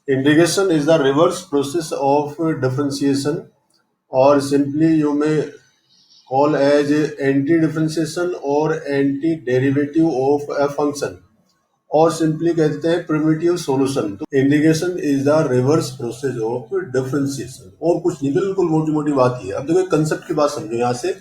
Integration is the reverse process of differentiation, or simply you may call as anti-differentiation or anti-derivative of a function, और simply कहते हैं primitive solution. तो integration is the reverse process of differentiation, और कुछ नहीं, बिल्कुल मोटी मोटी बात ही है। अब देखो कंसेप्ट की बात समझो यहाँ से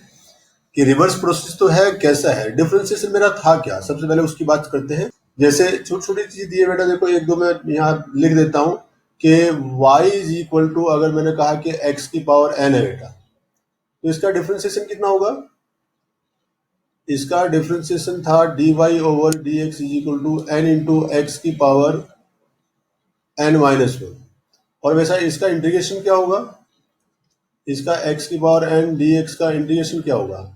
कि रिवर्स प्रोसेस तो है, कैसा है, डिफरेंशिएशन मेरा था क्या, सबसे पहले उसकी बात करते हैं। जैसे छोटी छोटी चीज दी है बेटा, देखो एक दो मैं यहाँ लिख देता हूँ कि y इज इक्वल टू, अगर मैंने कहा कि x की पावर n है बेटा, तो इसका डिफरेंशिएशन कितना होगा? इसका डिफरेंशिएशन था dy over dx is equal to n into x की पावर n माइनस वन। और वैसा इसका इंटीग्रेशन क्या होगा? इसका x की पावर n dx का इंटीग्रेशन क्या होगा?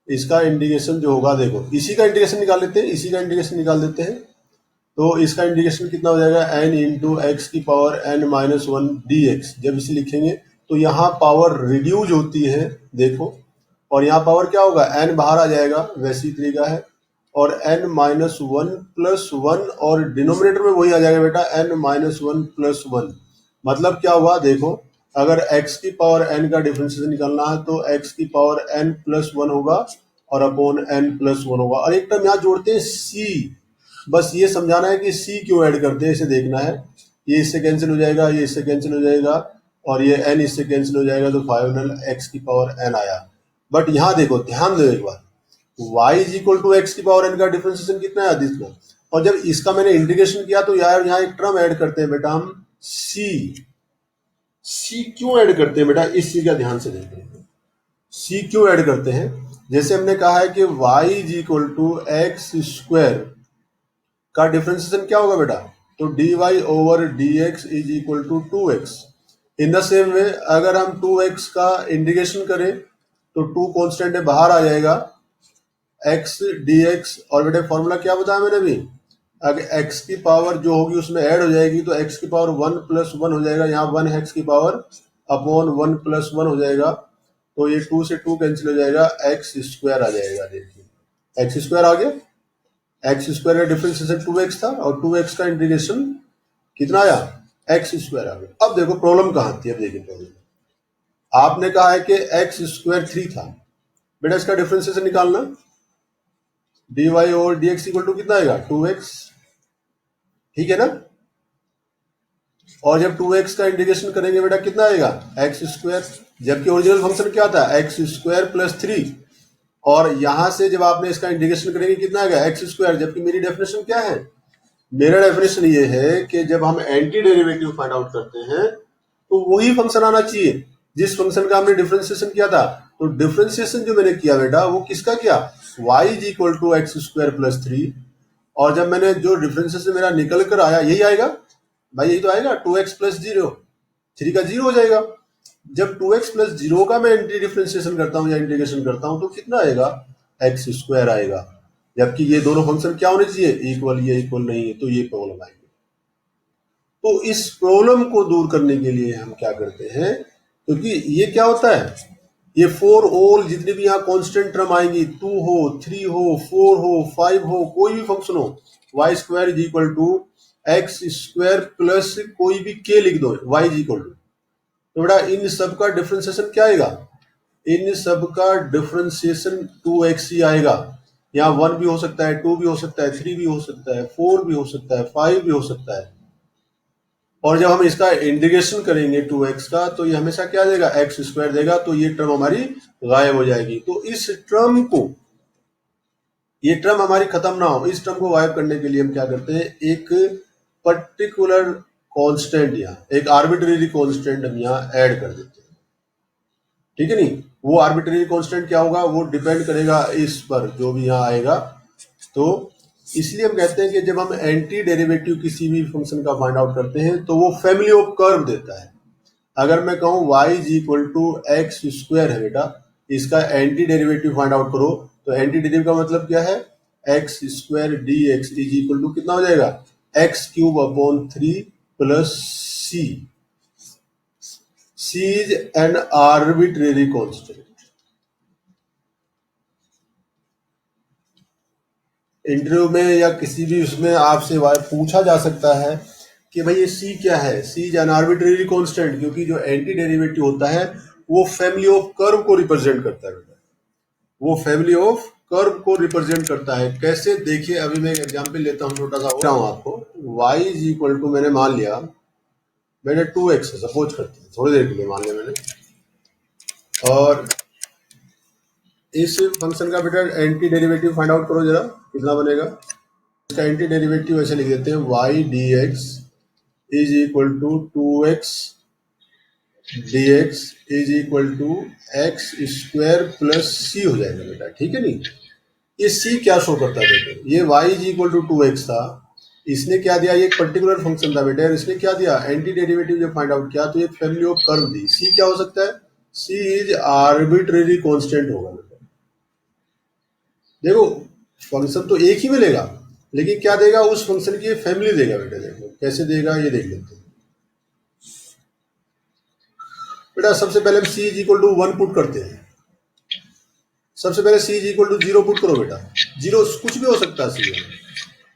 इसका इंटीग्रेशन जो होगा, देखो इसी का इंटीग्रेशन निकाल लेते हैं, इसी का इंटीग्रेशन निकाल देते हैं। तो इसका इंटीग्रेशन कितना हो जाएगा? n इंटू एक्स की power n minus one D x. जब इसे लिखेंगे तो यहाँ पावर रिड्यूज होती है, देखो, और यहाँ पावर क्या होगा? n बाहर आ जाएगा, वैसी तरीका है, और n minus one plus one, और डिनोमिनेटर में वही आ जाएगा बेटा, n minus one plus one. मतलब क्या हुआ? देखो, अगर x की पावर n का डिफरेंशिएशन निकालना है तो x की पावर n प्लस वन होगा और अपॉन n प्लस वन होगा। और एक टर्म यहाँ जोड़ते हैं c, बस ये समझाना है कि c क्यों ऐड करते हैं, इसे देखना है। ये इससे कैंसिल हो जाएगा, ये इससे कैंसिल हो जाएगा, और ये n इससे कैंसिल हो जाएगा, तो फाइनल x की पावर n आया। बट यहाँ देखो, ध्यान दो एक बार, y is equal to X की पावर n का डिफरेंशिएशन कितना है इसका, और जब इसका मैंने इंटीग्रेशन किया तो यार यहाँ एक टर्म ऐड करते हैं बेटा हम, c क्यों ऐड करते हैं बेटा, इस चीज का ध्यान से देखते हैं। c क्यों ऐड करते हैं? जैसे हमने कहा है कि y is equal to x square का डिफरेंशिएशन क्या होगा बेटा? तो dy over dx is equal to 2x। In the same way अगर हम 2x का इंटीग्रेशन करें तो 2 कांस्टेंट है, बाहर आ जाएगा, x dx, और बेटे फॉर्मूला क्या बताया मैंने अभी, अगर x की पावर जो होगी उसमें ऐड हो जाएगी तो x की पावर 1 प्लस वन हो जाएगा, यहाँ 1 है x की पावर, अपॉन 1 प्लस वन हो जाएगा, तो ये 2 से 2 कैंसिल हो जाएगा, एक्स स्क्वायर आ जाएगा। देखिए एक्स स्क्वायर आ गया, एक्स स्क्वायर का डिफरेंशिएशन 2x था, और 2x का इंटीग्रेशन कितना आया? एक्स स्क्वायर आ गया। अब देखो प्रॉब्लम कहाँ थी, अब देखिए प्रॉब्लम, आपने कहा है कि एक्स स्क्वायर 3 था बेटा, इसका डिफरेंशिएशन निकालना, dy over dx equal to कितना आएगा? 2x, ठीक है ना। और जब 2x का इंटीग्रेशन करेंगे बेटा कितना आएगा? एक्स स्क्वायर, जबकि ओरिजिनल फंक्शन क्या था? एक्स स्क्वायर प्लस 3, और यहां से जब आपने इसका इंटीग्रेशन करेंगे कितना आएगा? एक्स स्क्वायर, जबकि मेरी डेफिनेशन क्या है? मेरा डेफिनेशन ये है कि जब हम एंटी डेरिवेटिव फाइंड आउट करते हैं तो वही फंक्शन आना चाहिए जिस फंक्शन का हमने डिफरेंशिएशन किया था। तो डिफरेंशिएशन जो मैंने किया बेटा वो किसका किया? y is equal to x square plus 3, और जब मैंने जो डिफरेंशिएशन मेरा निकल कर आया यही आएगा भाई, यही तो आएगा, 2x प्लस जीरो, 3 का जीरो हो जाएगा। जब 2x प्लस जीरो का मैं एंटी डिफरेंशिएशन करता हूँ या इंटीग्रेशन करता हूँ तो कितना आएगा? एक्स स्क्वायर आएगा, जबकि ये दोनों फंक्शन क्या होने चाहिए? इक्वल, ये इक्वल नहीं है, तो ये प्रॉब्लम आएगी। तो इस प्रॉब्लम को दूर करने के लिए हम क्या करते हैं, क्योंकि ये क्या होता है, ये फोर ऑल जितने भी यहाँ कांस्टेंट टर्म आएंगी, 2 हो, 3 हो, 4 हो, 5 हो, कोई भी फंक्शन हो, Y square is equal to x square plus कोई भी के लिख दो, वाई इज इक्वल टू, तो बेटा इन सब का डिफरेंशिएशन क्या आएगा? इन सब का डिफरेंशिएशन 2x ही आएगा। यहाँ 1 भी हो सकता है, 2 भी हो सकता है, 3 भी हो सकता है, 4 भी हो सकता है, 5 भी हो सकता है। और जब हम इसका इंटीग्रेशन करेंगे 2x का तो ये हमेशा क्या देगा? एक्स स्क्वायर देगा, तो ये टर्म हमारी गायब हो जाएगी। तो इस टर्म को, ये टर्म हमारी खत्म ना हो, इस टर्म को गायब करने के लिए हम क्या करते हैं, एक पर्टिकुलर कांस्टेंट, यहाँ एक आर्बिट्रेरी कांस्टेंट हम यहाँ ऐड कर देते हैं, ठीक है नहीं। वो आर्बिट्रेरी कांस्टेंट क्या होगा? वो डिपेंड करेगा इस पर जो भी यहाँ आएगा। तो इसलिए हम कहते हैं कि जब हम एंटी डेरिवेटिव किसी भी फंक्शन का फाइंड आउट करते हैं तो वो फैमिली ऑफ कर्व देता है। अगर मैं कहूँ y is equal to x square है बेटा, इसका एंटी डेरिवेटिव फाइंड आउट करो, तो एंटी डेरिवेटिव का मतलब क्या है? X square D x is equal to कितना हो जाएगा? X cube upon 3 plus C. C is an arbitrary constant. Interview में या किसी भी उसमें आपसे पूछा जा सकता है कि भाई ये सी क्या है, सी इज एन आर्बिट्रेरी कांस्टेंट, क्योंकि जो एंटी डेरिवेटिव होता है वो फैमिली ऑफ कर्व को रिप्रेजेंट करता है बेटा, वो फैमिली ऑफ कर्व को रिप्रेजेंट करता है। कैसे, देखिए अभी मैं एक एग्जांपल लेता हूँ छोटा सा हूँ आपको। y इज इक्वल टू, मैंने मान लिया मैंने 2x है, सपोज करते हैं थोड़ी देर के लिए मान लिया मैंने, और इस फंक्शन का बेटा एंटी डेरिवेटिव फाइंड आउट करो जरा, कितना बनेगा। इसका एंटी डेरिवेटिव ऐसे लिख देते हैं, y dx is equal to 2x dx is equal to x square plus C हो जाएगा बेटा, ठीक है नहीं। ये c क्या शो करता है देखो, ये y is equal to 2x था, इसने क्या दिया, ये एक पर्टिकुलर फंक्शन था बेटा, और इसने क्या दिया, एंटी डेरिवेटिव जब फाइंड आउट किया तो ये family of curve the. c क्या हो सकता है, c इज आर्बिट्रेरी कांस्टेंट होगा बेटा। देखो फंक्शन तो एक ही मिलेगा, लेकिन क्या देगा, उस फंक्शन की फैमिली देगा बेटा। देखो कैसे देगा ये देख लेते हैं बेटा। सबसे पहले हम c is equal to 1 put करते हैं। सबसे पहले c is equal to 0 put करो बेटा। 0 कुछ भी हो सकता है c में।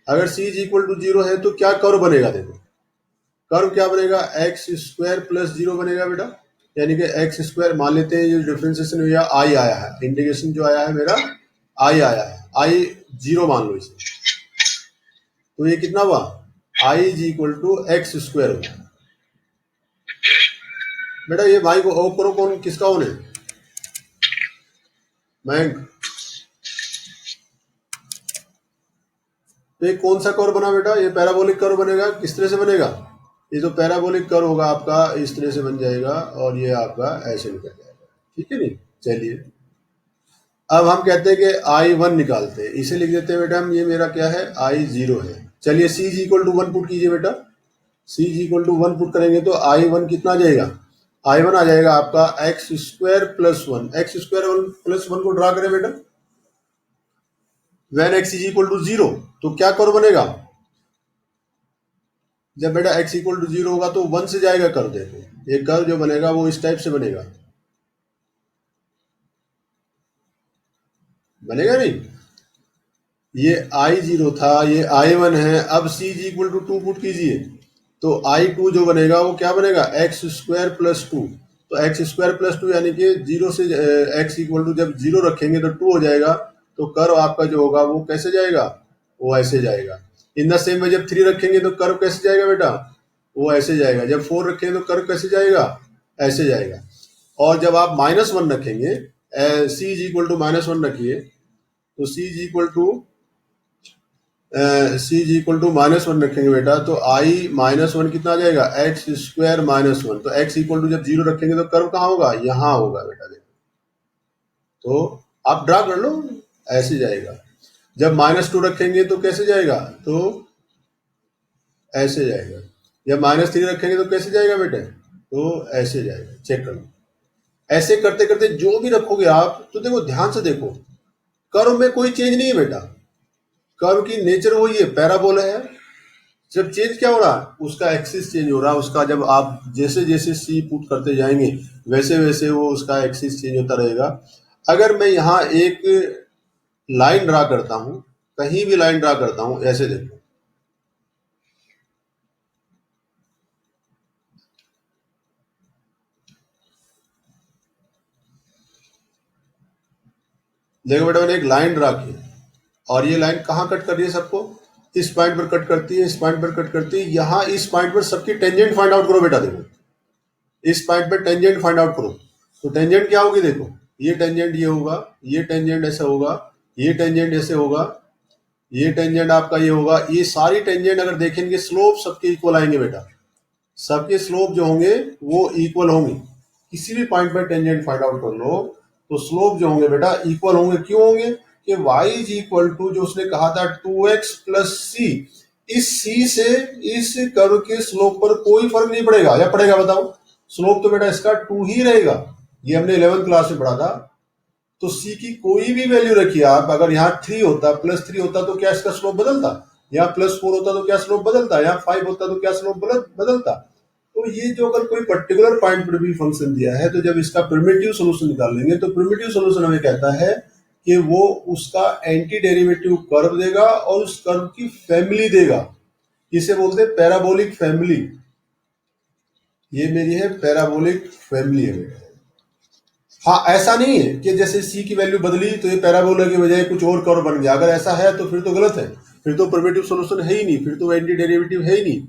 अगर c इज इक्वल टू 0 है तो क्या कर्व बनेगा, देखो कर्व क्या बनेगा, एक्स स्क्वायर प्लस 0 बनेगा बेटा, यानी कि एक्स स्क्वायर मान लेते हैं, ये डिफ्रेंसिएशन हुआ आई आया है, इंटीग्रेशन जो आया है मेरा आई आया है, आई 0 मान लो इसे, तो ये कितना हुआ, I is equal to x square हुआ बेटा। ये भाई को ऑफ करो, कौन किसका ऑन है, मैं। तो ये कौन सा कर्व बना बेटा, ये पैराबोलिक कर्व बनेगा। किस तरह से बनेगा, ये जो पैराबोलिक कर्व होगा आपका इस तरह से बन जाएगा, और ये आपका ऐसे निकल जाएगा, ठीक है नहीं। चलिए अब हम कहते हैं कि I1 निकालते हैं, इसे लिख देते हैं बेटा हम, ये मेरा क्या है, I0 है। चलिए c is equal to 1 put कीजिए बेटा, c is equal to 1 put करेंगे तो I1 कितना आ जाएगा, I1 आ जाएगा आपका X square plus 1। X square plus 1 को ड्रा करें बेटा, when x is equal to 0 तो क्या कर्व बनेगा, जब बेटा x इक्वल टू 0 होगा तो 1 से जाएगा कर्व। देखो ये कर्व जो बनेगा वो इस टाइप से बनेगा, बनेगा नहीं। ये I0 था, ये I1 है। अब c is equal to 2 put कीजिए तो I2 जो बनेगा वो क्या बनेगा, एक्स स्क्वायर प्लस 2। तो एक्स स्क्वायर प्लस 2 यानी कि 0 से x इक्वल टू जब 0 रखेंगे तो 2 हो जाएगा, तो कर्व आपका जो होगा वो कैसे जाएगा, वो ऐसे जाएगा। इन द सेम में जब 3 रखेंगे तो कर्व कैसे जाएगा बेटा, वो ऐसे जाएगा। जब 4 रखेंगे तो कर्व कैसे जाएगा, ऐसे जाएगा। और जब आप -1 रखेंगे, c इज इक्वल टू -1 रखिए, तो c इज इक्वल टू -1 रखेंगे बेटा, तो I-1 कितना आ जाएगा, एक्स स्क्वायर -1। तो x इक्वल टू जब 0 रखेंगे तो कर्व कहाँ होगा, यहाँ होगा बेटा। देखो तो आप ड्रा कर लो, ऐसे जाएगा। जब -2 रखेंगे तो कैसे जाएगा, तो ऐसे जाएगा। जब -3 रखेंगे तो कैसे जाएगा बेटे, तो ऐसे जाएगा। चेक कर लो, ऐसे करते करते जो भी रखोगे आप, तो देखो ध्यान से देखो, कर्व में कोई चेंज नहीं है बेटा। कर्व की नेचर वही है, पैराबोला है। जब चेंज क्या हो रहा है, उसका एक्सिस चेंज हो रहा है उसका। जब आप जैसे जैसे सी पुट करते जाएंगे वैसे वैसे वो उसका एक्सिस चेंज होता रहेगा। अगर मैं यहाँ एक लाइन ड्रा करता हूँ, कहीं भी लाइन ड्रा करता हूँ, ऐसे देखो, देखो बेटा मैंने एक लाइन ड्रा की, और ये लाइन कहाँ कट कर रही है सबको, इस पॉइंट पर कट करती है, इस पॉइंट पर कट करती है। यहाँ इस पॉइंट पर सबकी टेंजेंट फाइंड आउट करो बेटा। देखो इस पॉइंट पर टेंजेंट फाइंड आउट करो, तो टेंजेंट क्या होगी, देखो ये टेंजेंट ये होगा, ये टेंजेंट ऐसा होगा, ये टेंजेंट ऐसे होगा, ये टेंजेंट आपका ये होगा। ये सारी टेंजेंट अगर देखेंगे स्लोप सबके इक्वल आएंगे बेटा, सबके स्लोप जो होंगे वो इक्वल होंगे। किसी भी पॉइंट पर टेंजेंट फाइंड आउट कर लो तो स्लोप जो होंगे बेटा इक्वल होंगे। क्यों होंगे, कि y इज इक्वल टू जो उसने कहा था 2x प्लस सी, इस c से इस कर्व के स्लोप पर कोई फर्क नहीं पड़ेगा, या पड़ेगा बताओ, स्लोप तो बेटा इसका 2 ही रहेगा। ये हमने 11th क्लास में पढ़ा था। तो c की कोई भी वैल्यू रखिए आप, अगर यहाँ 3 होता, +3 होता तो क्या इसका स्लोप बदलता, यहाँ +4 होता तो क्या स्लोप बदलता, यहाँ 5 होता तो क्या स्लोप बदलता। तो ये जो अगर कोई पर्टिकुलर पॉइंट पर भी फंक्शन दिया है, तो जब इसका प्रिमिटिव सोल्यूशन निकाल लेंगे, तो प्रिमिटिव सोल्यूशन हमें कहता है कि वो उसका एंटी डेरिवेटिव कर्व देगा और उस कर्व की फैमिली देगा। इसे बोलते हैं पैराबोलिक फैमिली। ये मेरी है पैराबोलिक फैमिली है बेटा। हाँ, ऐसा नहीं है कि जैसे सी की वैल्यू बदली तो ये पैराबोला की बजाय कुछ और कर्व बन गया। अगर ऐसा है तो फिर तो गलत है, फिर तो प्रिमिटिव सॉल्यूशन है ही नहीं, फिर तो एंटी डेरिवेटिव है ही नहीं।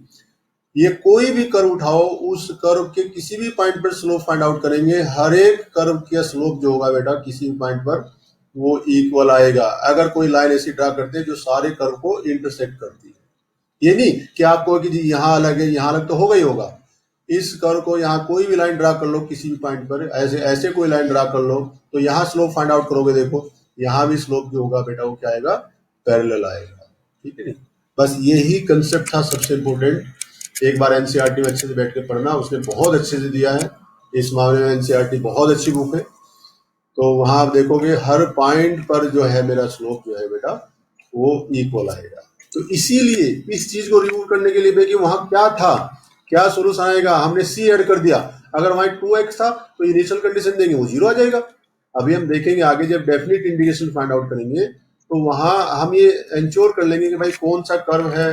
ये कोई भी कर्व उठाओ, उस कर्व के किसी भी पॉइंट पर स्लोप फाइंड आउट करेंगे, हर एक कर्व का स्लोप जो होगा बेटा किसी भी पॉइंट पर वो इक्वल आएगा। अगर कोई लाइन ऐसी ड्रा करते हैं जो सारे कर्व को इंटरसेक्ट करती है, ये नहीं कि आपको कि जी यहाँ अलग है यहाँ अलग, तो होगा ही होगा। इस कर्व को यहाँ कोई भी लाइन ड्रा कर लो किसी भी पॉइंट पर, ऐसे ऐसे कोई लाइन ड्रा कर लो, तो यहाँ स्लोप फाइंड आउट करोगे, देखो यहाँ भी स्लोप जो होगा बेटा वो क्या आएगा, पैरेलल आएगा। ठीक है नहीं, बस यही कंसेप्ट था सबसे इम्पोर्टेंट। एक बार एनसीईआरटी में अच्छे से बैठ के पढ़ना, उसने बहुत अच्छे से दिया है इस मामले में। एनसीईआरटी बहुत अच्छी बुक है, तो वहां आप देखोगे हर पॉइंट पर जो है मेरा स्लोप जो है बेटा वो इक्वल आएगा। तो इसीलिए इस चीज को रिमूव करने के लिए कि वहां क्या था, क्या सोल्यूशन आएगा, हमने सी ऐड कर दिया। अगर वहां 2x था तो इनिशियल कंडीशन देंगे वो 0 आ जाएगा। अभी हम देखेंगे आगे जब डेफिनेट इंडिकेशन फाइंड आउट करेंगे तो वहां हम ये इंश्योर कर लेंगे कि भाई कौन सा कर्व है।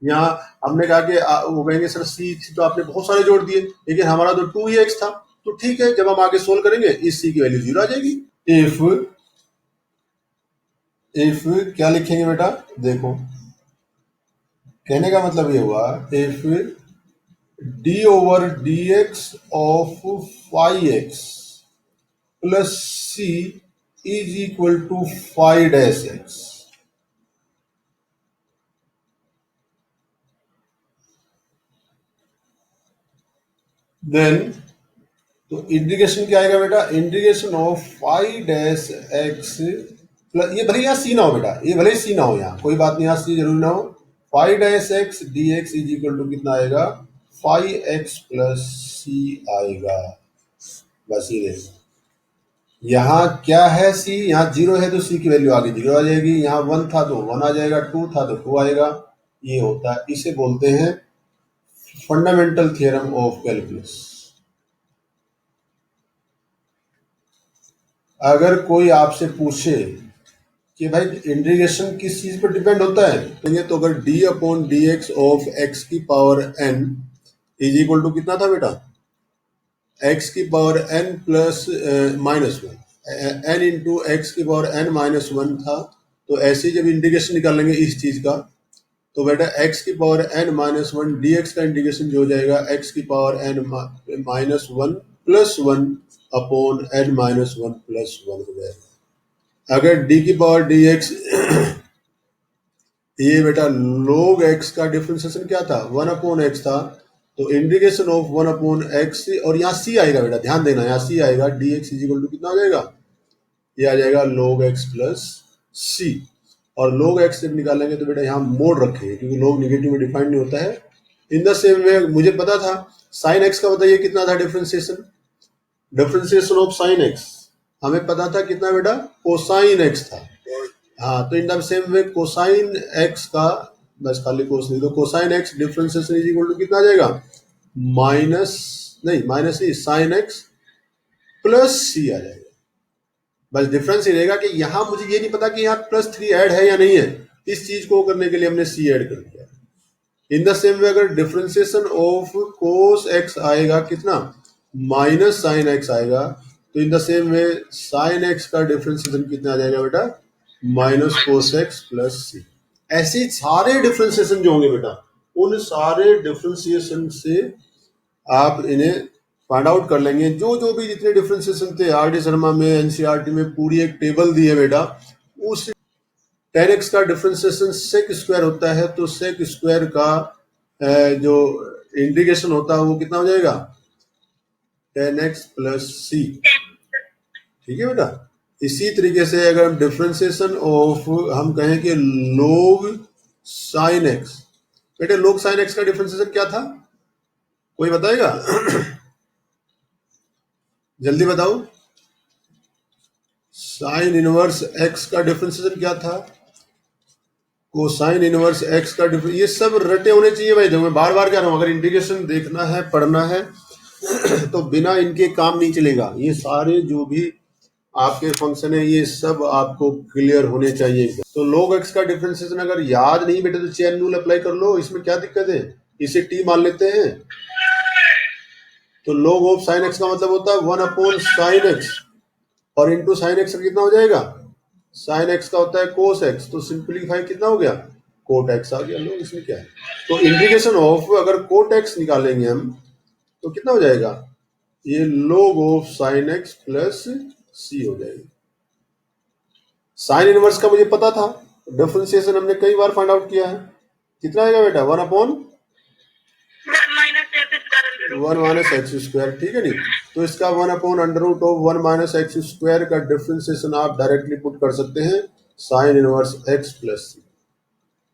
यहाँ हमने कहा कि वो कहेंगे सर सी तो आपने बहुत सारे जोड़ दिए, लेकिन हमारा तो 2x था, तो ठीक है, जब हम आगे सोल्व करेंगे इस सी की वैल्यू 0 आ जाएगी। इफ क्या लिखेंगे बेटा, देखो कहने का मतलब ये हुआ, if d over dx of phi x plus c is equal to phi dash x, then तो इंटीग्रेशन क्या आएगा बेटा, integration of phi dash X plus, ये भले यहाँ सी ना हो बेटा, ये भले सी ना हो, यहाँ कोई बात नहीं, यहाँ सी जरूर ना हो। Phi dash X D x is equal to कितना आएगा, फाई एक्स प्लस सी आएगा। बस ये देखो, यहाँ क्या है सी, यहाँ 0 है तो सी की वैल्यू आगे 0 आ जाएगी, यहाँ 1 था तो 1 आ जाएगा, 2 था तो 2 आएगा। ये होता है, इसे बोलते हैं फंडामेंटल थ्योरम ऑफ कैलकुलस। अगर कोई आपसे पूछे कि भाई इंटीग्रेशन किस चीज पर डिपेंड होता है, तो अगर d upon d x of x की power n is equal to कितना था बेटा, x की power n plus minus one, n into x की पावर n माइनस वन था। तो ऐसे जब इंटीग्रेशन निकालेंगे इस चीज का, तो बेटा x की power n minus one D x का इंटीग्रेशन जो हो जाएगा x की power n minus one plus one upon n minus one plus one हो जाएगा। अगर d की पावर डी एक्स ये बेटा log x का डिफरेंशिएशन क्या था, 1 अपॉन एक्स था, तो इंटीग्रेशन ऑफ 1 अपॉन एक्स, और यहाँ c आएगा बेटा, ध्यान देना यहाँ c आएगा, D x is equal to कितना आ जाएगा, ये आ जाएगा log x प्लस c। और log x जब निकालेंगे तो बेटा यहाँ मोड रखेंगे, क्योंकि log नेगेटिव में डिफाइंड नहीं होता है। इन द सेम वे मुझे पता था साइन x का, बताइए कितना था differentiation, differentiation of sine x हमें पता था कितना बेटा, कोसाइन x था। हाँ, तो in the same way cosine x का, बस खाली कोस नहीं, तो cosine x differentiation is equal to कितना आ जाएगा, माइनस ही साइन x प्लस c आ जाएगा। बस डिफरेंस ये रहेगा कि यहाँ मुझे ये नहीं पता कि यहाँ प्लस 3 ऐड है या नहीं है, इस चीज को करने के लिए हमने c ऐड कर दिया। इन द सेम वे अगर डिफरेंशिएशन ऑफ कोस x आएगा कितना, माइनस साइन x आएगा, तो in the same way sine x का डिफरेंशिएशन कितना आ जाएगा बेटा, minus cos x plus c. ऐसे सारे डिफरेंशिएशन जो होंगे बेटा, उन सारे डिफरेंशिएशन से आप इन्हें फाइंड आउट कर लेंगे। जो जो भी जितने डिफरेंशिएशन थे आर डी शर्मा में, एनसीईआरटी में पूरी एक टेबल दी है बेटा। उस 10x का डिफरेंशिएशन सेक स्क्वायर होता है, तो सेक स्क्वायर का जो इंटीग्रेशन होता है वो कितना हो जाएगा, 10x प्लस सी। ठीक है बेटा। इसी तरीके से अगर हम डिफरेंशिएशन ऑफ हम कहें कि log sin x, बेटे log sin x का डिफरेंशिएशन क्या था, कोई बताएगा जल्दी बताओ, साइन इनवर्स x का डिफरेंशिएशन क्या था, कोसाइन इनवर्स x का डिफरेंस, ये सब रटे होने चाहिए भाई। जो मैं बार बार कह रहा हूं, अगर इंटीग्रेशन देखना है, पढ़ना है तो बिना इनके काम नहीं चलेगा। ये सारे जो भी आपके फंक्शन है, ये सब आपको क्लियर होने चाहिए। तो log x का डिफरेंशिएशन अगर याद नहीं बेटे तो चेन रूल अप्लाई कर लो, इसमें क्या दिक्कत है, इसे t मान लेते हैं। तो log ऑफ साइन x का मतलब होता है 1/sin x, और इंटू साइन एक्स कितना हो जाएगा, साइन एक्स का होता है कोस एक्स, तो सिंप्लीफाई कितना हो गया, कोट एक्स आ गया। लो इसमें क्या है, तो इंटीग्रेशन ऑफ अगर कोट एक्स निकालेंगे हम तो कितना हो जाएगा, ये log of sine x plus C हो जाएगी। साइन इनवर्स का मुझे पता था, डिफरेंशिएशन हमने कई बार फाइंड आउट किया है, कितना आएगा बेटा, 1/(1 - x²), ठीक है नहीं। तो इसका 1/√(1 - x²) का डिफरेंशिएशन आप डायरेक्टली पुट कर सकते हैं साइन इनवर्स x प्लस सी।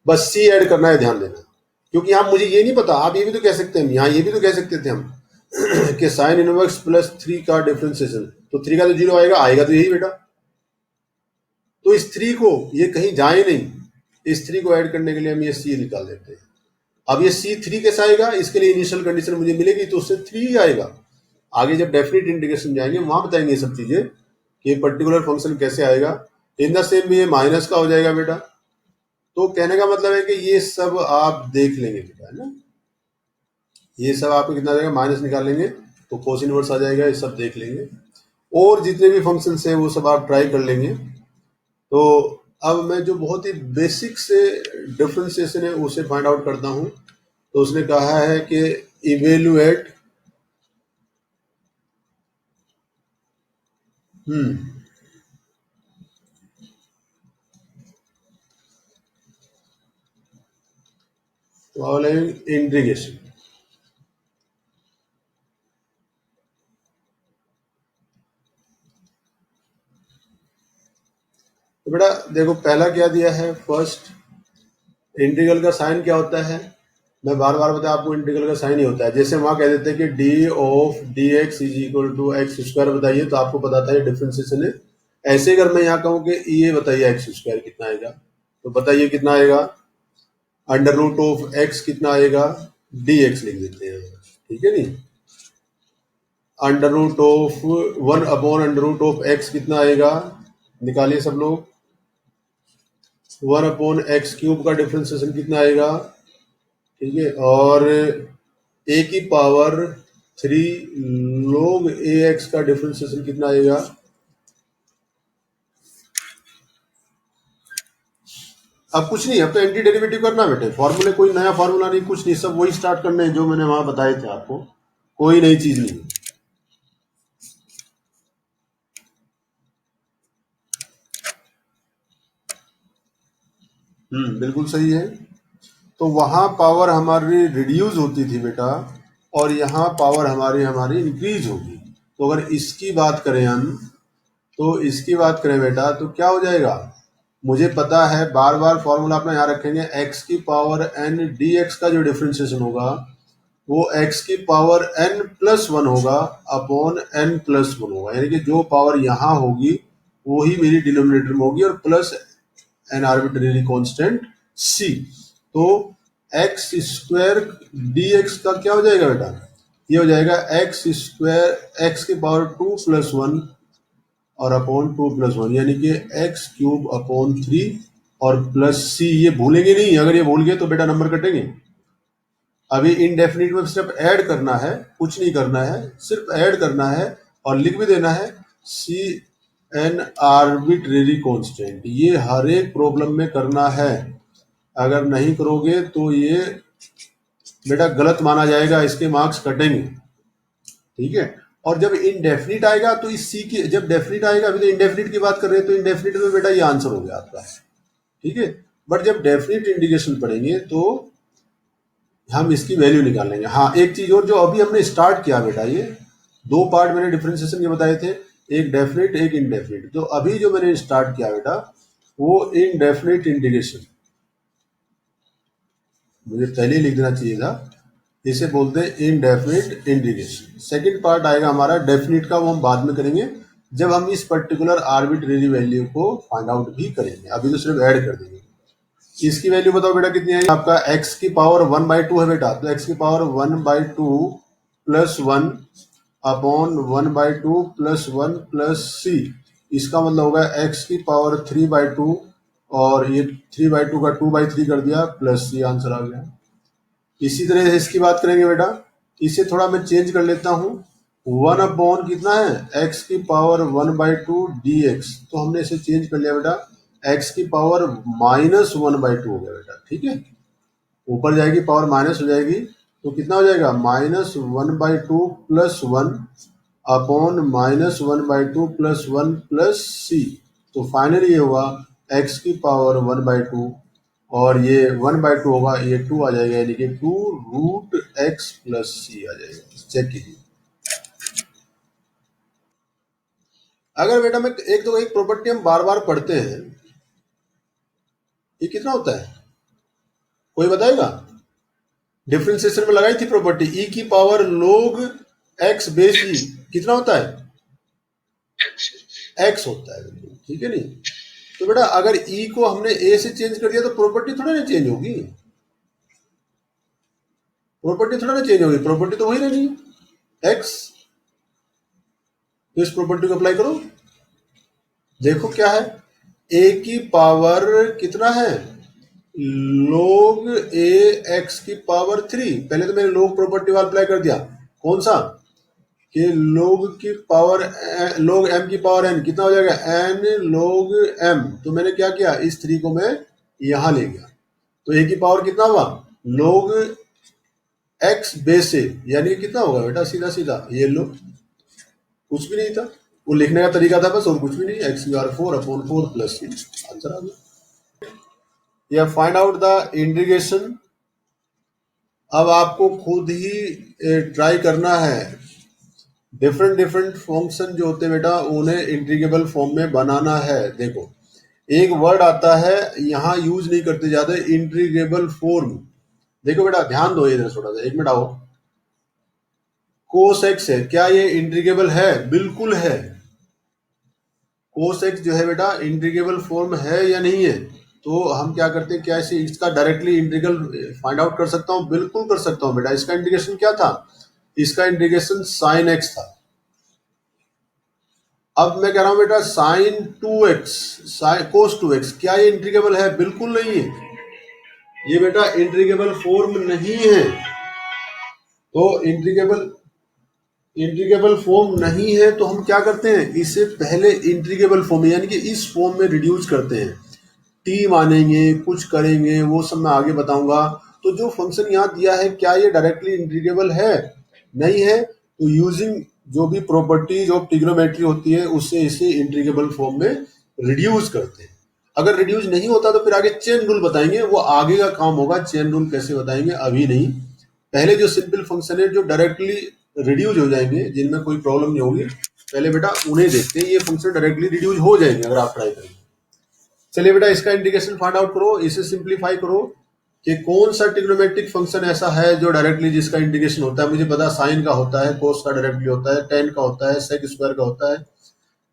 बस सी ऐड करना है, ध्यान देना, क्योंकि यहाँ मुझे ये नहीं पता, आप ये भी तो कह सकते हैं, यहाँ ये भी तो कह सकते थे हम कि साइन इनवर्स प्लस 3 का डिफरेंशिएशन, तो 3 का तो 0 आएगा तो यही बेटा। तो इस 3 को ये कहीं जाए नहीं, इस 3 को ऐड करने के लिए हम ये सी निकाल देते हैं। अब ये C3 कैसे आएगा, इसके लिए इनिशियल कंडीशन मुझे मिलेगी, तो उससे 3 ही आएगा। आगे जब डेफिनेट इंटीग्रेशन जाएंगे वहां बताएंगे ये सब चीजें कि पर्टिकुलर फंक्शन कैसे आएगा। इन द सेम भी ये माइनस का हो जाएगा बेटा। तो कहने का मतलब है कि ये सब आप देख लेंगे बेटा, है ना, ये सब आपको कितना जाएगा, माइनस निकाल लेंगे तो कोस इनवर्स आ जाएगा, ये सब देख लेंगे, और जितने भी फंक्शन है वो सब आप ट्राई कर लेंगे। तो अब मैं जो बहुत ही बेसिक से डिफरेंशिएशन है उसे फाइंड आउट करता हूं। तो उसने कहा है कि इवेल्युएट फॉलोइंग इंटीग्रेशन। तो बेटा देखो पहला क्या दिया है, फर्स्ट इंटीग्रल का साइन क्या होता है, मैं बार बार बता आपको, इंटीग्रल का साइन ही होता है। जैसे वहां कह देते हैं कि d of d x is equal to x², बताइए तो आपको बताता है डिफरेंशिएशन है। ऐसे अगर मैं यहाँ कहूँ कि ये बताइए x² कितना आएगा, तो बताइए कितना आएगा, √(x) कितना आएगा, dx लिख देते हैं, ठीक है नहीं। √(1/√(x) कितना आएगा, निकालिए सब लोग, 1/x³ का डिफरेंशिएशन कितना आएगा, ठीक है, और a की पावर 3 log ax का डिफरेंशिएशन कितना आएगा। अब कुछ नहीं, अब तो एंटी डेरिवेटिव करना बेटे, फॉर्मूले कोई नया फॉर्मूला नहीं, कुछ नहीं, सब वही स्टार्ट करने हैं जो मैंने वहां बताए थे आपको, कोई नई चीज नहीं। बिल्कुल सही है। तो वहां पावर हमारी रिड्यूस होती थी बेटा, और यहाँ पावर हमारी हमारी इंक्रीज होगी। तो अगर इसकी बात करें हम, तो इसकी बात करें बेटा तो क्या हो जाएगा, मुझे पता है, बार बार फॉर्मूला अपना यहाँ रखेंगे, x की पावर n dx का जो डिफरेंशिएशन होगा वो x की पावर n+1 होगा अपॉन n+1 होगा, यानी कि जो पावर यहाँ होगी वही मेरी डिनोमिनेटर में होगी, और plus an arbitrary constant c। तो x² dx का क्या हो जाएगा बेटा, ये हो जाएगा x² x की पावर 2+1 और अपॉन 2+1, यानी कि x³ अपॉन 3 और प्लस c। ये भूलेंगे नहीं, अगर ये भूल गए तो बेटा नंबर कटेंगे। अभी इनडेफिनिट में सिर्फ ऐड करना है, कुछ नहीं करना है, सिर्फ ऐड करना है और लिख भी देना है सी एन आर्बिट्रेरी कांस्टेंट। ये हर एक प्रॉब्लम में करना है, अगर नहीं करोगे तो ये बेटा गलत माना जाएगा, इसके मार्क्स कटेंगे, ठीक है। और जब इनडेफिनिट आएगा तो इस सी की, जब डेफिनिट आएगा, अभी तो इनडेफिनिट की बात कर रहे हैं, तो इनडेफिनिट में बेटा ये आंसर हो गया आपका, ठीक है। बट जब डेफिनिट इंटीग्रेशन पढ़ेंगे तो हम इसकी वैल्यू निकाल लेंगे। हाँ एक चीज और, जो अभी हमने स्टार्ट किया बेटा, ये 2 पार्ट मैंने डिफरेंशिएशन के बताए थे, एक डेफिनिट एक इनडेफिनिट। तो अभी जो मैंने स्टार्ट किया बेटा वो इनडेफिनिट इंटीग्रेशन, मुझे पहले ही लिख देना चाहिए था, इसे बोलते हैं इनडेफिनिट इंटीग्रेशन। सेकंड पार्ट आएगा हमारा डेफिनिट का, वो हम बाद में करेंगे जब हम इस पर्टिकुलर आर्बिट्रेरी वैल्यू को फाइंड आउट भी करेंगे, अभी तो सिर्फ ऐड कर देंगे। इसकी वैल्यू बताओ बेटा कितनी है, आपका x की पावर 1/2 है बेटा, तो x की पावर 1/2 +1 अपॉन 1/2 +1 + c, इसका मतलब होगा x की पावर 3/2 और ये 3/2 का 2/3 कर दिया प्लस ये आंसर आ गया। इसी तरह से इसकी बात करेंगे बेटा, इसे थोड़ा मैं चेंज कर लेता हूँ। 1/, कितना है x की पावर 1/2 dx, तो हमने इसे चेंज कर लिया बेटा, x की पावर -1/2 हो गया बेटा। ठीक है, ऊपर जाएगी पावर माइनस हो जाएगी, तो कितना हो जाएगा -1/2 plus 1 upon -1/2 plus 1 plus c। तो फाइनली ये हुआ x की पावर 1/2 और ये 1/2 होगा, ये 2 आ जाएगा, यानी कि 2√x प्लस c आ जाएगा। चेक कीजिए। अगर बेटा मैं एक प्रॉपर्टी हम बार बार पढ़ते हैं, ये कितना होता है कोई बताएगा? डिफरेंशिएशन में लगाई थी प्रॉपर्टी, e की power log x base e कितना होता है? x होता है, बिल्कुल ठीक है। नहीं तो बेटा अगर e को हमने a से चेंज कर दिया तो प्रॉपर्टी थोड़ा ना चेंज होगी, प्रॉपर्टी तो वही रहनी है x। तो इस प्रॉपर्टी को अप्लाई करो, देखो क्या है, a की पावर कितना है log a x की पावर 3। पहले तो मैंने log प्रॉपर्टी वाला अप्लाई कर दिया, कौन सा कि log की पावर log m की पावर n कितना हो जाएगा n log m। तो मैंने क्या किया, इस 3 को मैं यहां ले गया, तो a की पावर कितना हुआ log x बेस से, यानी कितना होगा बेटा, सीधा सीधा ये लो, कुछ भी नहीं था, वो लिखने का तरीका था बस, और कुछ भी नहीं, x⁴/4 प्लस c, आंसर आ गया। या फाइंड आउट द इंटीग्रेशन। अब आपको खुद ही ट्राई करना है, डिफरेंट फंक्शन जो होते हैं बेटा उन्हें इंटीग्रेबल फॉर्म में बनाना है। देखो एक वर्ड आता है यहाँ यूज नहीं करते ज्यादा, इंटीग्रेबल फॉर्म। देखो बेटा ध्यान दो इधर थोड़ा सा, 1 मिनट आओ। कोस एक्स है, क्या ये इंटीग्रेबल है? बिल्कुल है। कोस एक्स जो है बेटा इंटीग्रेबल फॉर्म है या नहीं है? तो हम क्या करते हैं, क्या इसे इसका डायरेक्टली इंटीग्रल फाइंड आउट कर सकता हूँ? बिल्कुल कर सकता हूँ बेटा। इसका इंटीग्रेशन क्या था? इसका इंटीग्रेशन साइन एक्स था। अब मैं कह रहा हूं बेटा साइन 2x कोस 2x, क्या ये इंटीग्रेबल है? बिल्कुल नहीं है, ये बेटा इंटीग्रेबल फॉर्म नहीं है। तो इंटीग्रेबल फॉर्म नहीं है तो हम क्या करते हैं, इसे पहले इंटीग्रेबल फॉर्म यानी कि इस फॉर्म में रिड्यूस करते हैं। टी मानेंगे, कुछ करेंगे, वो सब मैं आगे बताऊंगा। तो जो फंक्शन यहाँ दिया है, क्या ये डायरेक्टली इंटीग्रेबल है? नहीं है। तो यूजिंग जो भी प्रॉपर्टीज ऑफ ट्रिग्नोमेट्री होती है उससे इसे इंटीग्रेबल फॉर्म में रिड्यूस करते हैं। अगर रिड्यूस नहीं होता तो फिर आगे चेन रूल बताएंगे, वो आगे का काम होगा। चेन रूल कैसे बताएंगे अभी नहीं, पहले जो सिंपल फंक्शन है जो डायरेक्टली रिड्यूस हो जाएंगे, जिनमें कोई प्रॉब्लम नहीं होगी, पहले बेटा उन्हें देखते हैं। ये फंक्शन डायरेक्टली रिड्यूस हो जाएंगे अगर आप ट्राई करेंगे। चलिए बेटा इसका इंटीग्रेशन फाइंड आउट करो, इसे सिंप्लीफाई करो कि कौन सा ट्रिग्नोमेट्रिक फंक्शन ऐसा है जो डायरेक्टली जिसका इंटीग्रेशन होता है। मुझे पता साइन का होता है, कोस का डायरेक्टली होता है, टेन का होता है, सेक स्क्वायर का होता है।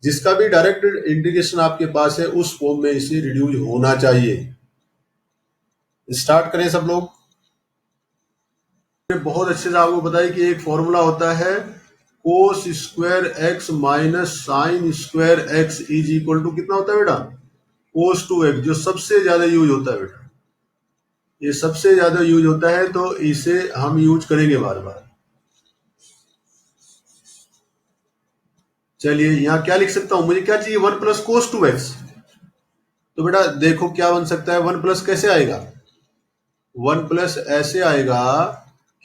जिसका भी डायरेक्ट इंटीग्रेशन आपके पास है उस फॉर्म में इसे रिड्यूस होना चाहिए। स्टार्ट करें सब लोग। बहुत अच्छे से आपको बताइए कि एक फॉर्मूला होता है cos square x minus sine square x is equal to कितना होता है बेटा, कोस 2x, जो सबसे ज्यादा यूज होता है बेटा, ये सबसे ज्यादा यूज होता है, तो इसे हम यूज करेंगे बार बार। चलिए यहाँ क्या लिख सकता हूं, मुझे क्या चाहिए, 1 प्लस कोस 2x। तो बेटा देखो क्या बन सकता है, 1 प्लस कैसे आएगा, 1 प्लस ऐसे आएगा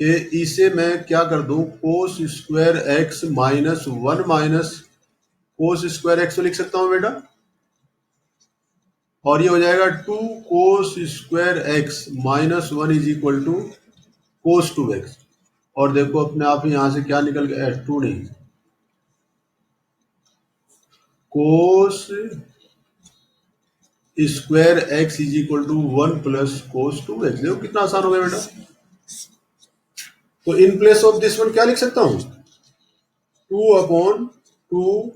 कि इसे मैं क्या कर दूं, cos square x minus 1 minus cos square x लिख सकता हूं बेटा, और ये हो जाएगा 2 cos square x minus 1 is equal to cos 2x। और देखो अपने आप ही यहां से क्या निकल गया, 2 नहीं, cos square x is equal to 1 plus cos 2x। देखो कितना आसान हो गया बेटा। तो in place of this one क्या लिख सकता हूं, 2/2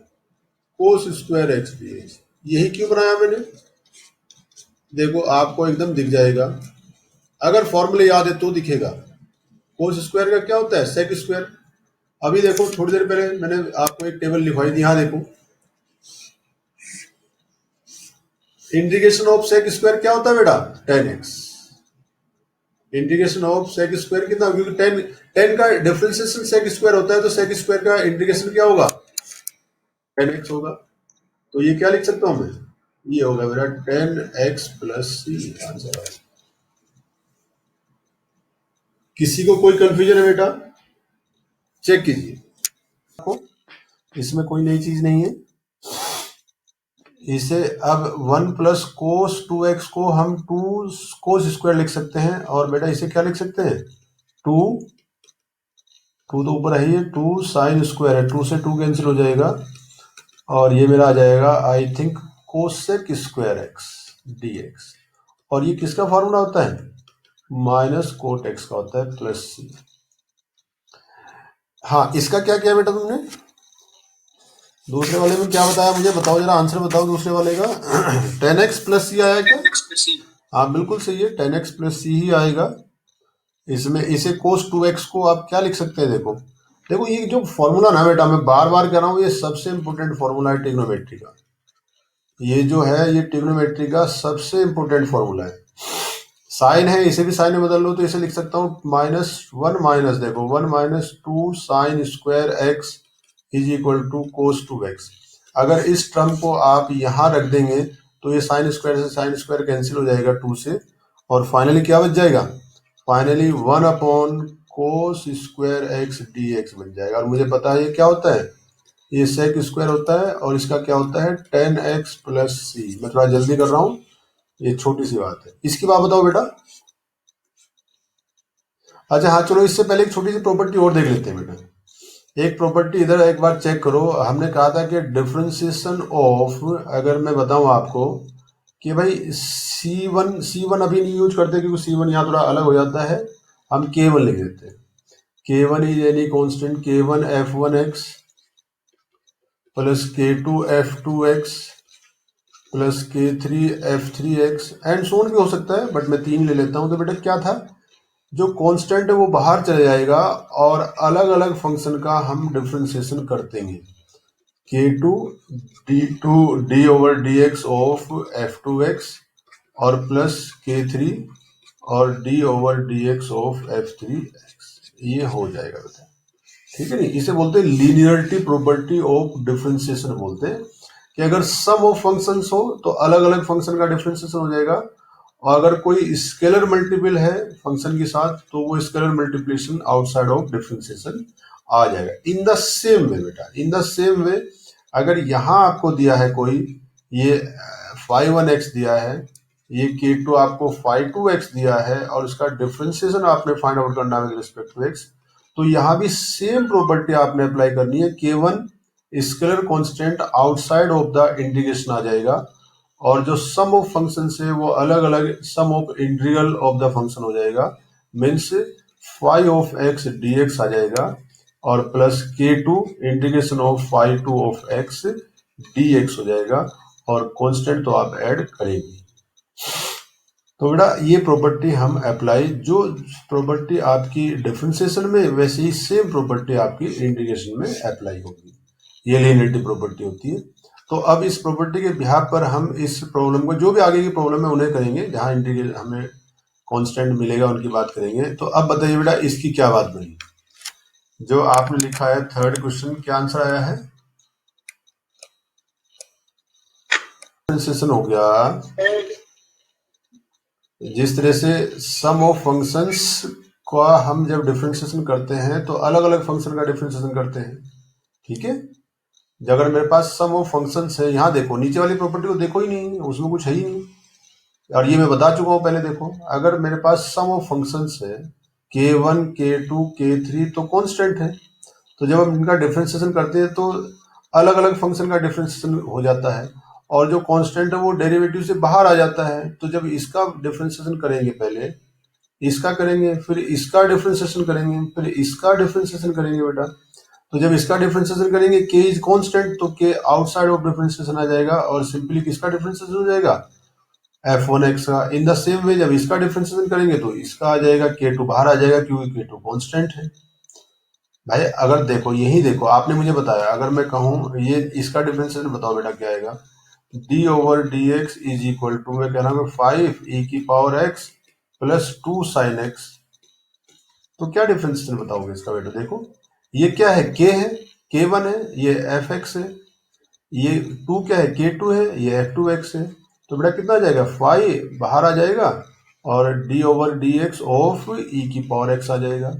कोस स्क्वायर एक्स dx। यही क्यों बनाया मैंने, देखो आपको एकदम दिख जाएगा, अगर फॉर्मूले याद है तो दिखेगा। कोस स्क्वायर का क्या होता है, सेक स्क्वायर। अभी देखो थोड़ी देर पहले मैंने आपको एक टेबल लिखवाई थी, यहाँ देखो इंटीग्रेशन ऑफ सेक स्क्वायर क्या होता है बेटा? 10x। Integration of sec square कितना? क्योंकि 10 का डिफरेंशिएशन सेक स्क्वायर होता है, तो सेक स्क्वायर का इंटीग्रेशन क्या होगा? 10x होगा। तो ये क्या लिख सकता हूं मैं? ये होगा मेरा 10x प्लस c आंसर है। किसी को कोई कंफ्यूजन है बेटा? चेक कीजिए, इसमें कोई नई चीज नहीं है। इसे अब 1 प्लस कोस 2x को हम 2 कोस स्क्वायर लिख सकते हैं, और बेटा इसे क्या लिख सकते हैं? 2 तो ऊपर है, ये 2 साइन स्क्वायर है, 2 से 2 कैंसिल हो जाएगा, और ये मेरा आ जाएगा I think cosec square x D x. और ये किसका फॉर्मूला होता है? माइनस कोट एक्स का होता है प्लस सी। हाँ, इसका क्या किया बेटा तुमने? दूसरे वाले में क्या बताया मुझे बताओ जरा, आंसर बताओ दूसरे वाले का। 10x प्लस सी आया क्या? हाँ बिल्कुल सही है, 10x प्लस सी ही आएगा। इसमें इसे कोस 2x को आप क्या लिख सकते हैं? देखो देखो, ये जो फॉर्मूला ना बेटा, मैं बार बार कह रहा हूँ, ये सबसे इंपॉर्टेंट फॉर्मूला है ट्रिग्नोमेट्री का। ये जो है ये ट्रिग्नोमेट्री का सबसे इंपॉर्टेंट फॉर्मूला है। साइन है, इसे भी साइन में बदल लो तो इसे लिख सकता हूँ -1 माइनस, देखो 1 minus 2 sine square x is equal to cos 2x। अगर इस टर्म को आप यहाँ रख देंगे तो ये साइन स्क्वायर से साइन स्क्वायर कैंसिल हो जाएगा 2 से, और फाइनली क्या बच जाएगा? फाइनली 1 अपॉन कोस स्क्वायर एक्स डी एक्स बन जाएगा। और मुझे पता है ये क्या होता है, ये सेक स्क्वायर होता है, और इसका क्या होता है? 10x प्लस सी। मैं थोड़ा जल्दी कर रहा हूँ, ये छोटी सी बात है। इसकी बात बताओ बेटा। अच्छा हाँ चलो, इससे पहले एक छोटी सी प्रॉपर्टी और देख लेते हैं बेटा। एक प्रॉपर्टी इधर एक बार चेक करो। हमने कहा था कि डिफरेंशिएशन ऑफ, अगर मैं बताऊं आपको कि भाई C1 अभी नहीं यूज करते क्योंकि C1 यहाँ थोड़ा अलग हो जाता है, हम K1 लिख देते हैं। K1 is any constant K1 F1x plus K2 F2x plus K3 F3x and so on भी हो सकता है, बट मैं 3 ले लेता हूं। तो बेटा क्या था, जो कांस्टेंट है वो बाहर चले जाएगा और अलग अलग फंक्शन का हम डिफरेंशिएशन करते हैं। K2 D over dx of F2x और प्लस K3 और D over dx of F3x, ये हो जाएगा बेटा। ठीक है नहीं, इसे बोलते हैं लीनियरिटी प्रॉपर्टी ऑफ डिफरेंशिएशन बोलते हैं, कि अगर सम ऑफ फंक्शंस हो तो अलग अलग फंक्शन का डिफरेंशिएशन हो जाएगा, और अगर कोई स्केलर मल्टीपल है फंक्शन के साथ तो वो scalar multiplication outside of differentiation आ जाएगा। इन द सेम वे बेटा, इन द सेम वे, अगर यहाँ आपको दिया है कोई, ये 5(1x) दिया है, ये K2 आपको 5(2x) दिया है, और इसका डिफरेंशिएशन आपने फाइंड आउट करना है विद रिस्पेक्ट टू x, तो यहाँ भी सेम प्रॉपर्टी आपने अप्लाई करनी है। K1 scalar constant outside of the integration आ जाएगा, और जो सम ऑफ फंक्शन है वो अलग अलग sum of integral of the function हो जाएगा, मीन्स 5(x) dx आ जाएगा, और plus K2 integration of 5(2) of x dx हो जाएगा, और कांस्टेंट तो आप ऐड करेंगे। तो बेटा ये प्रॉपर्टी हम अप्लाई, जो प्रॉपर्टी आपकी डिफरेंशिएशन में वैसे ही सेम प्रॉपर्टी आपकी इंटीग्रेशन में अप्लाई होगी, ये लीनियरिटी प्रॉपर्टी होती है। तो अब इस प्रॉपर्टी के बिहाफ पर हम इस प्रॉब्लम को, जो भी आगे की प्रॉब्लम है उन्हें करेंगे, जहां इंटीग्रेशन हमें कांस्टेंट मिलेगा उनकी बात करेंगे। तो अब बताइए बेटा इसकी क्या बात बनी, जो आपने लिखा है थर्ड क्वेश्चन, क्या आंसर आया है? डिफरेंशिएशन हो गया, जिस तरह से सम ऑफ फंक्शंस का हम जब डिफरेंशिएशन करते हैं तो अलग अलग फंक्शन का डिफरेंशिएशन करते हैं। ठीक है, अगर मेरे पास सम ऑफ फंक्शंस है, यहाँ देखो नीचे वाली प्रॉपर्टी को देखो ही नहीं, उसमें कुछ है ही नहीं, और ये मैं बता चुका हूँ पहले। देखो अगर मेरे पास सम ऑफ फंक्शंस है K1 K2 K3 तो कांस्टेंट है, तो जब हम इनका डिफरेंशिएशन करते हैं तो अलग अलग फंक्शन का डिफरेंशिएशन हो जाता है, और जो कांस्टेंट है वो डेरिवेटिव से बाहर आ जाता है। तो जब इसका डिफरेंशिएशन करेंगे, पहले इसका करेंगे, फिर इसका डिफरेंशिएशन करेंगे, फिर इसका डिफरेंशिएशन करेंगे बेटा। तो जब इसका डिफरेंशिएशन करेंगे K इज कांस्टेंट, तो K आउटसाइड ऑफ डिफरेंशिएशन आ जाएगा, और सिंपली किसका डिफरेंशिएशन हो जाएगा? F1x का। इन द सेम वे जब इसका डिफरेंशिएशन करेंगे तो इसका आ जाएगा, K2 बाहर आ जाएगा क्योंकि K2 कांस्टेंट है। भाई अगर देखो, यही देखो, आपने मुझे बताया, अगर मैं कहूँ ये इसका डिफरेंशिएशन बताओ बेटा क्या आएगा, d over d x is equal to मैं कह रहा हूँ 5 e की power x plus 2 sine x। तो क्या डिफरेंस बताओगे इसका बेटा? देखो ये क्या है, k है, k1 है, ये fx है, ये 2 क्या है, k2 है, ये f2x है। तो बेटा कितना आ जाएगा, 5 बाहर आ जाएगा और d over d x of e की पावर x आ जाएगा,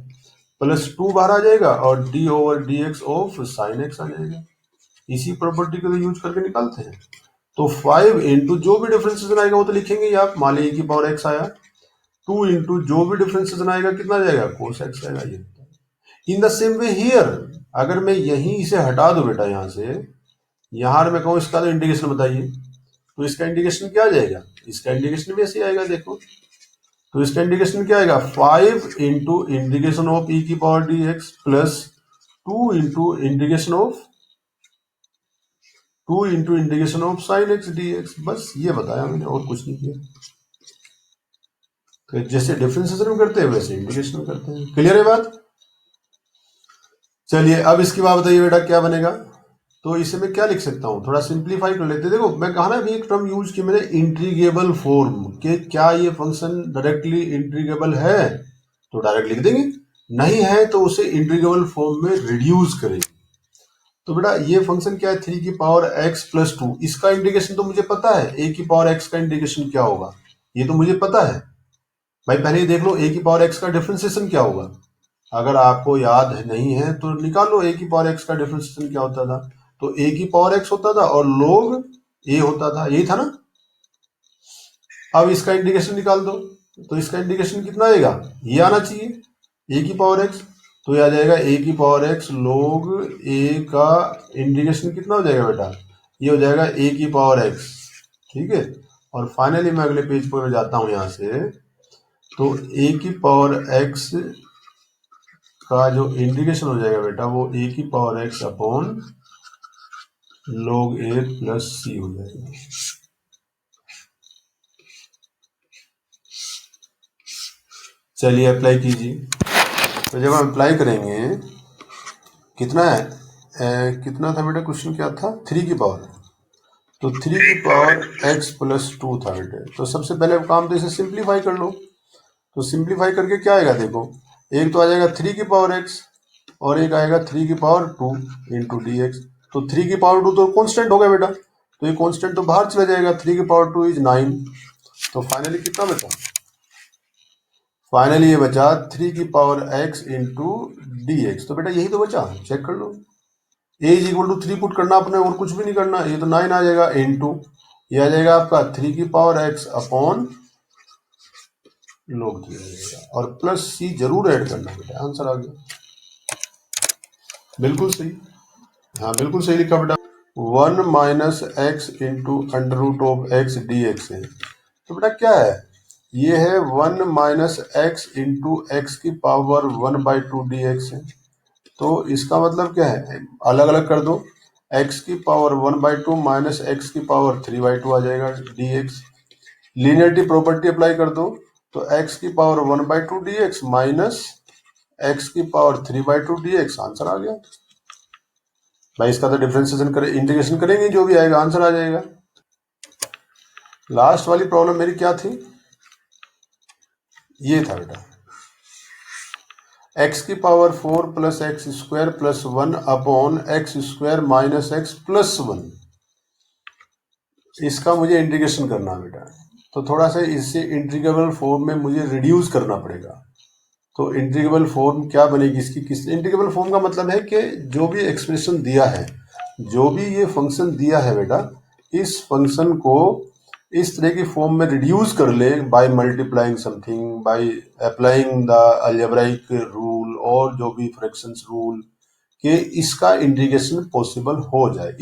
प्लस 2 बाहर आ जाएगा और d over d x of sine x आ जाएगा। इसी प्रॉपर्टी को यूज करके निकालते हैं। तो 5 इंटू जो भी डिफरेंसेस आएगा वो तो लिखेंगे ही आप, मान लीजिए e की पावर x आया, 2 इंटू जो भी डिफरेंसेस आएगा कितना आ जाएगा, कोस x आएगा। ये इन द सेम वे हियर, अगर मैं यहीं इसे हटा दूं बेटा यहाँ से, यहाँ मैं कहूँ इसका तो इंटीग्रेशन बताइए, तो इसका इंटीग्रेशन क्या आ जाएगा, इसका इंटीग्रेशन भी ऐसे आएगा। देखो तो इसका इंटीग्रेशन क्या आएगा, 5 इंटू इंटीग्रेशन ऑफ e की power D x plus 2 into integration of 2 into integration of sine x D x. बस ये बताया मैंने और कुछ नहीं किया। तो जैसे डिफरेंशिएशन करते हैं वैसे इंटीग्रेशन करते हैं। क्लियर है बात? चलिए अब इसकी बात बताइए बेटा क्या बनेगा। तो इसे मैं क्या लिख सकता हूँ, थोड़ा सिंप्लीफाई कर लेते हैं। देखो मैं कहा ना अभी एक टर्म यूज की मैंने, इंटीग्रेबल फॉर्म, कि क्या ये फंक्शन डायरेक्टली इंटीग्रेबल है, तो डायरेक्ट लिख देंगे, नहीं है तो उसे इंटीग्रेबल फॉर्म में रिड्यूस करेंगे। तो बेटा ये फंक्शन क्या है, 3 की पावर x प्लस 2, इसका इंटीग्रेशन तो मुझे पता है, a की पावर x का इंटीग्रेशन क्या होगा ये तो मुझे पता है। भाई पहले ये देख लो a की पावर x का डिफरेंशिएशन क्या होगा, अगर आपको याद नहीं है तो निकाल लो a की पावर x का डिफरेंशिएशन क्या होता था। तो a की पावर x होता था और log a होता था, यही था ना। अब इसका इंटीग्रेशन निकाल दो, तो इसका इंटीग्रेशन कितना आएगा, ये आना चाहिए a की पावर x, तो ये आ जाएगा a की पावर x log a का इंटीग्रेशन कितना हो जाएगा बेटा, ये हो जाएगा a की पावर x। ठीक है, और फाइनली मैं अगले पेज पर जाता हूं यहां से, तो a की पावर x का जो इंटीग्रेशन हो जाएगा बेटा वो a की power x upon log a plus c हो जाएगा। चलिए अप्लाई कीजिए। तो जब हम अप्लाई करेंगे कितना है, कितना था बेटा, क्वेश्चन क्या था, 3 की पावर, तो 3 की पावर x प्लस 2 था बेटे। तो सबसे पहले काम तो इसे सिंप्लीफाई कर लो। तो सिंप्लीफाई करके क्या आएगा, देखो एक तो आ जाएगा 3 की पावर x और एक आएगा 3 की पावर 2 इंटू डी एक्स। तो 3 की पावर 2 तो कॉन्स्टेंट हो गया बेटा, तो ये कॉन्स्टेंट तो बाहर चला जाएगा, 3 की पावर 2 इज 9। तो फाइनली कितना बचा, फाइनली ये बचा 3 की power x into d x. तो बेटा यही तो बचा, चेक कर लो, a is equal to 3 put करना अपने और कुछ भी नहीं करना, ये तो 9 आ जाएगा इंटू ये आ जाएगा आपका 3 की पावर x अपॉन log 3 आ जाएगा, और प्लस c जरूर ऐड करना बेटा, आंसर आ गया। बिल्कुल सही, हाँ बिल्कुल सही लिखा बेटा, 1 minus x into under root of x D x है। तो बेटा क्या है, ये है 1 माइनस एक्स इंटू एक्स की पावर 1/2 डी एक्स है। तो इसका मतलब क्या है, अलग अलग कर दो, x की पावर 1/2 माइनस एक्स की पावर 3/2 आ जाएगा D x. Linearity property apply कर दो, तो x की power 1/2 d x minus x की पावर 3/2 डी एक्स, आंसर आ गया भाई। इसका तो डिफरेंशिएशन करें, इंटीग्रेशन करेंगे, जो भी आएगा आंसर आ जाएगा। लास्ट वाली प्रॉब्लम मेरी क्या थी, ये था बेटा, x की power 4 plus x square plus 1 upon x square minus x plus 1, इसका मुझे इंटीग्रेशन करना है बेटा। तो थोड़ा सा इससे इंटीग्रेबल फॉर्म में मुझे रिड्यूस करना पड़ेगा। तो इंटीग्रेबल फॉर्म क्या बनेगी इसकी, किस इंटीग्रेबल फॉर्म का मतलब है कि जो भी एक्सप्रेशन दिया है, जो भी ये फंक्शन दिया है बेटा, इस फंक्शन को इस तरह की फॉर्म में रिड्यूस कर ले by multiplying something, by applying the algebraic rule और जो भी फ्रैक्शंस रूल, कि इसका इंटीग्रेशन पॉसिबल हो जाए।